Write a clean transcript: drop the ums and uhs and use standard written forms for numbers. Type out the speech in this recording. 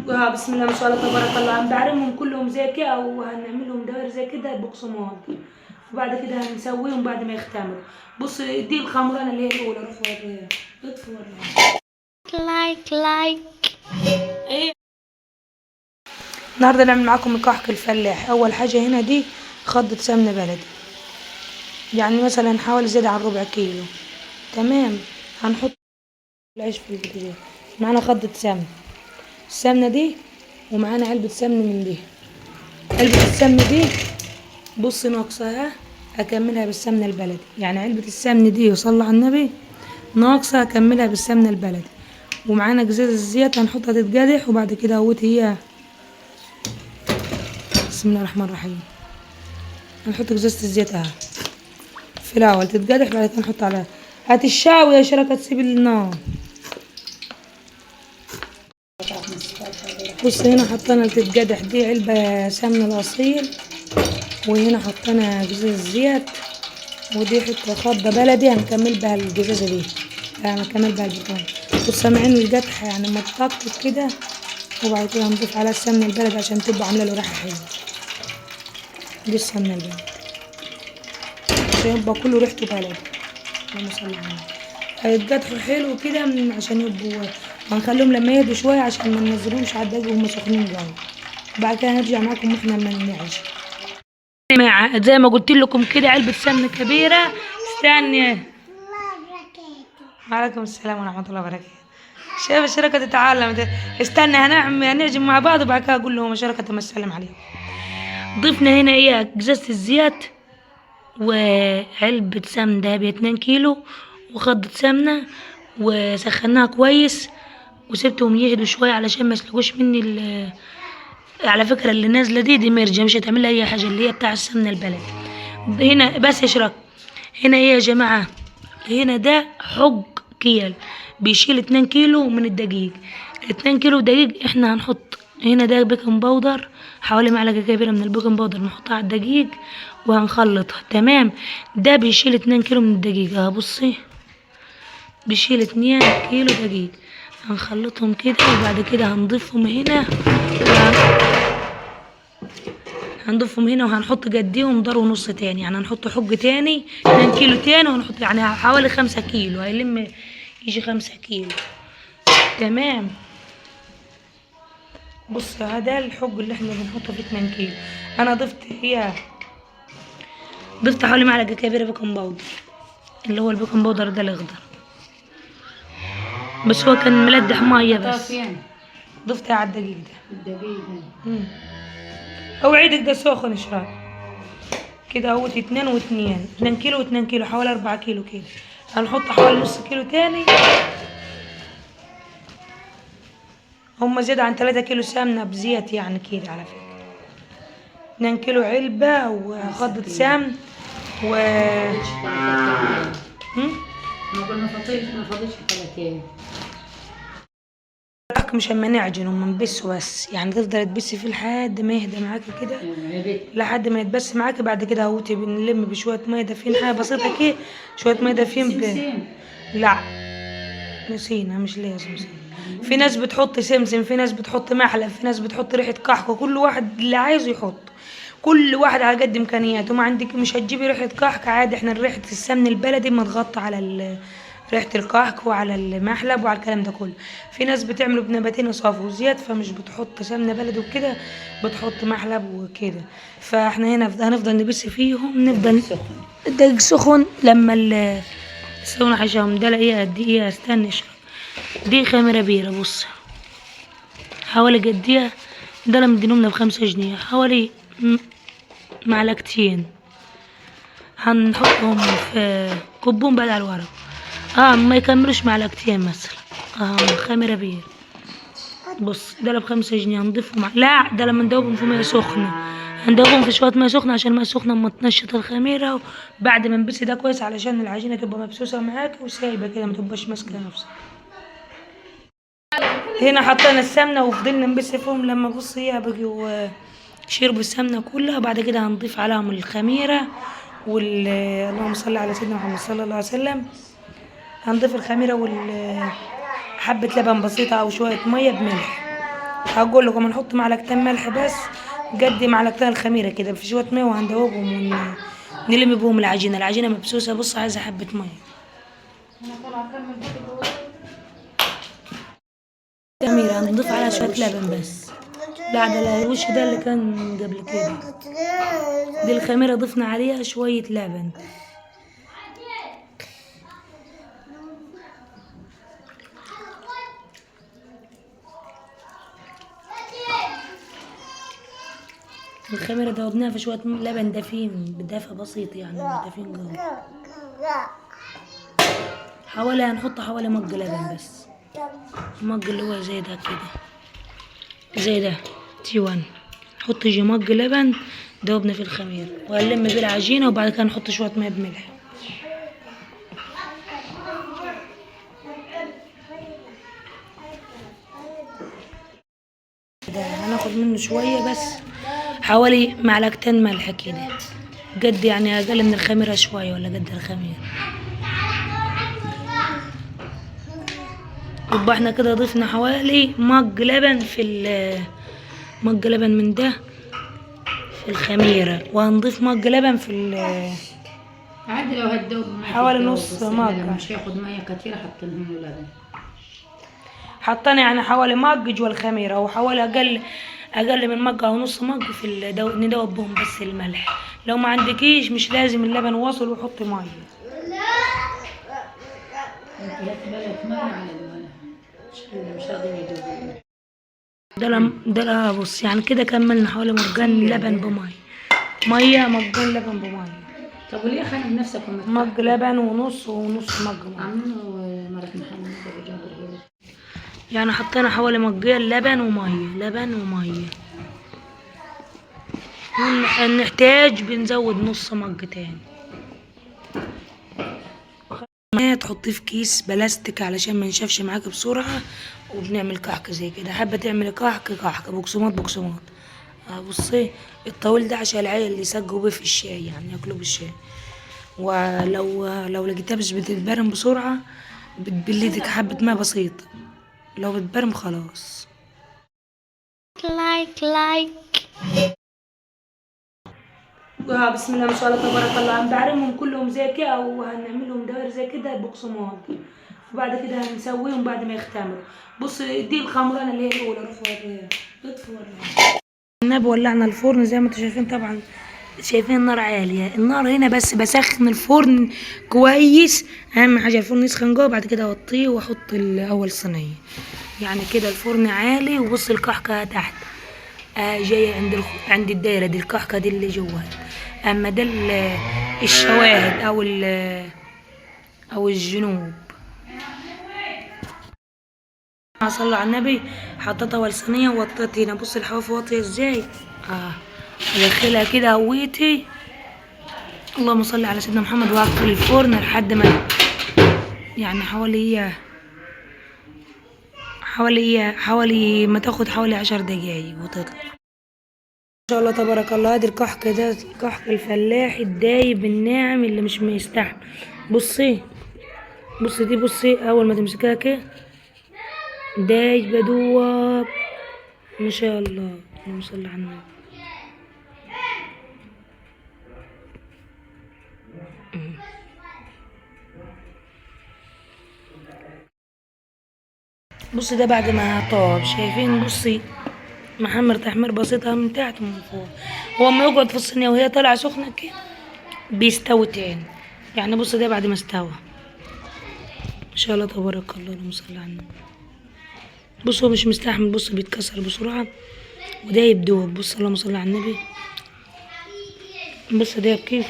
بسم الله ما شاء الله تبارك الله، هنبعرمهم كلهم زي كده وهنعملهم دوائر زي كده بقسماط، وبعد كده هنسويهم بعد ما يختمروا. بص دي الخمرانة اللي هي الأولى، روح وريها. اطفي وريها. لايك ايه. النهارده نعمل معاكم الكحك الفلاح. أول حاجة هنا دي خضة سمنة بلدي، يعني مثلا حوالي زيادة عن ربع كيلو. تمام. هنحط العيش في البوتاجاز. معانا خضة سمنة، السمنة دي، ومعانا علبة سمن من دي. علبة السمن دي بص ناقصة اكملها بالسمنة البلدي، يعني علبة السمن دي وصلى على النبي ناقصة اكملها بالسمنة البلدي. ومعانا جزاز الزيت هنحطها تتقدح، وبعد كده اهوت هي. بسم الله الرحمن الرحيم. هنحط جزازة الزيت في الاول تتقدح، بعد كده نحط عليها. هات الشاوي يا شركة تسيب النار. بص هنا حطينا تتقدح دي علبة سمن الأصيل، وهنا حطينا جزاز الزيت، ودي حتة خضة بلدي هنكمل بها الجزازة دي، هنكمل بها البطانية. وسامعين القدح يعني متطقطق كده، وبعد كده هنضيف عليها السمنة البلدي عشان تبقى عاملة له ريحة حلوة. دي السمنة البلدي عشان يبقى كله ريحته بلدي. اللهم صل على النبي. هيتقدحوا حلو كده عشان يبقوا، وهنخليهم لما يهدوا شوية عشان ما ننزلهمش على الدقيق وهم سخنين جوه. بعد كده هنرجع معاكم واحنا لما ننعش. زي ما قلت لكم كده علبة سمنة كبيرة. استني. وعليكم السلام ورحمة الله وبركاته. شايف الشركة تتعلم. استنى هنعجن مع بعض، وبعد كده اقول لهم شركة ما تسلم عليهم. ضفنا هنا ايه جزازة الزيت، وعلبة سمن دهبية 2 كيلو، وخضة سمنة، وسخناها كويس، وسبتهم يهدوا شوية علشان ما يسلقوش مني على فكرة اللي نازلة دي مرجة، مش هتعمل لها اي حاجة، اللي هي بتاع السمنة البلدي. هنا بس اشرك. هنا ايه يا جماعة؟ هنا ده حج كيل بيشيل 2 كيلو من الدقيق. 2 كيلو دقيق احنا هنحط هنا ده بيكنج باودر، حوالي معلقة كبيرة من البيكنج باودر نحطها على الدقيق وهنخلطها. تمام. ده بيشيل 2 كيلو من الدقيق بصي، بيشيل 2 كيلو دقيق. هنخلطهم كده، وبعد كده هنضيفهم هنا هنضيفهم هنا وهنحط قديهم ضرب ونص تاني، يعني هنحط حج تاني 2 كيلو تاني، وهنحط يعني حوالي 5 كيلو، هيلم يجي 5 كيلو. تمام. بص هذا الحج اللي احنا بنحطه في 2 كيلو. انا ضفت حوالي معلقة كبيرة بيكنج باودر، اللي هو البيكنج باودر ده الاخضر، بس هو كان ملدح مية بس. ضفتها على الدقيق ده. اوعدك ده سخن اشرب كده اهوت 2 و2، 2 كيلو و2 كيلو، حوالي 4 كيلو كده. هنحط حوالي نص كيلو تاني. هما زيادة عن 3 كيلو سمنة بزيت يعني كده على فكرة. 2 كيلو علبة وخضة سمن و ما فاضلش 3 مش اما نعجن وما نبسه بس، يعني تفضل تبسي فيه لحد ما يهدى معاكي كده، لحد ما يتبس معاكي. بعد كده اهوتي بنلم بشوية مية دافين، حاجة بسيطة كده، شوية مية دافين لا نسينا، مش لازم. في ناس بتحط سمسم، في ناس بتحط محلب، في ناس بتحط ريحة كحك، كل واحد اللي عايزه يحط، كل واحد على قد امكانياته. ما عندك مش هتجيبي ريحة كحك عادي، احنا ريحة السمن البلدي ما تغطى على ريحة الكحك وعلى المحلب وعلى الكلام ده كله. في ناس بتعمله بنباتين صافي وزيت، فمش بتحط سمنة بلدي وكده، بتحط محلب وكده. فاحنا هنا هنفضل نبس فيهم، نفضل الدقيق سخن لما يسوون حاجهم. ده ايه قد ايه؟ استنى اشرب. دي خميرة بيرة بص، حوالي قديها. ده لما مدينهمنا ب5 جنيه، حوالي معلقتين. هنحطهم في كوبون بعد على الورق، ما يكملوش معلقتين مثلا. خميرة بيرة بص، ده ب5 جنيه. هنضيفهم لا، ده لما ندوبهم في مية سخنة، هندوبهم في شوية مية سخنة عشان المية سخنة اما تنشط الخميرة. بعد ما نبس ده كويس علشان العجينة تبقى مبسوسة معاك وسايبة كده، ما تبقاش ماسكة نفسها. هنا حطينا السمنة وفضلنا نبس فيهم لما بص هي بقوا شربوا السمنة كلها. بعد كده هنضيف عليهم الخميرة اللهم صل على سيدنا محمد صلى الله عليه وسلم. هنضيف الخميرة حبة لبن بسيطة أو شوية مية بملح، هقول لكم هنحط معلقتين ملح بس، قد معلقتين الخميره كده في شويه ميه، وهندوبهم ونلم بهم العجينه. العجينه مبسوسه، بص عايزه حبه ميه. خميره هنضيف عليها شويه لبن بس. لا ده الوش ده اللي كان قبل كده، دي الخميره ضفنا عليها شويه لبن. الخميرة دوبناها في شوية لبن دافين بدافع بسيط، يعني دافين قوي. هنحط حوالي مج لبن بس، مج اللي هو زي ده كده، زي ده تي1. نحط يجي مج لبن دوبنا في الخميرة، وهنلم بيه العجينة، وبعد كده نحط شوية مية بملح. ده هناخد منه شوية بس، حوالي معلقتين ملح كده، قد يعني أقل من الخميرة شوية، ولا قد الخميرة. يبقى احنا كده ضفنا حوالي مج لبن مج لبن من ده في الخميرة، وهنضيف مج لبن عادي لو هتدوب حوالي نص مج. مش هياخد ميه كتير، حاطين له لبن. حطينا يعني حوالي مج جوا الخميرة، وحوالي أقل من مج أو نص مج ندوب بهم بس الملح. لو ما عندكيش مش لازم اللبن واصل، وحطي مية. انت هتبلك ميه على الملح مش راضيين يدوبوا. ده بص يعني كده كملنا حوالي مجان لبن بمية، مجان لبن بمية. طب وليه خانق نفسك مج لبن ونص مج مية. عاملينه مرة محمد ابو جابر. يعني حطينا حوالي مجين لبن ومية. نحتاج بنزود نص مج تاني. تحطيه في كيس بلاستيك علشان ما ينشفش معاك بسرعة، وبنعمل كحك زي كده. حابة تعملي كحك بقسماط. بصي الطويل ده عشان العيال اللي يسقوا بيه في الشاي، يعني ياكلوا بالشاي. ولو لقيتها مش بتتبرم بسرعة، بتبلدك حبة ماء بسيط، لو بتبرم خلاص. لايك بسم الله ما شاء الله تبارك الله. هنبعرمهم كلهم زي كده، وهنعملهم دوائر زي كده بقسماط، وبعد كده هنسويهم بعد ما يختمروا. بص دي الخمرانه اللي هي الاولى، روح وريها اطفي وريها. النبي ولعنا الفرن زي ما انتم شايفين. طبعا شايفين النار عاليه، النار هنا بس بسخن الفرن كويس. اهم حاجه الفرن يسخن جوه، بعد كده اوطيه واحط اول صينيه. يعني كده الفرن عالي، وبص الكحكه تحت جايه عند الدايره دي، الكحكه دي اللي جواها. اما ده الشواهد او الجنوب. صلوا على النبي. حطيت اول صينيه ووطيت هنا، بص الحواف واطيه ازاي. ادخلها كده هويتي، اللهم صل على سيدنا محمد. وهقفل الفرن لحد ما يعني حوالي ما تاخد حوالي 10 دقايق وتطلع ما شاء الله تبارك الله. ادي الكحك ده، الكحك الفلاحي الدايب الناعم اللي مش مستحمل. بصي دي، بصي اول ما تمسكها كده دايب بدوب ما شاء الله. اللهم صل على النبي. بصي ده بعد ما طاب، شايفين؟ بصي محمر تحمير بسيطة من تحت ومن فوق. هو اما يقعد في الصينية وهي طالعة سخنة كده بيستوي تاني. يعني بصي ده بعد ما استوى ما شاء الله تبارك الله. اللهم صل على النبي. بص هو مش مستحمل، بص بيتكسر بسرعة، وده يبدوب. بص اللهم صل على النبي. بص ده كيف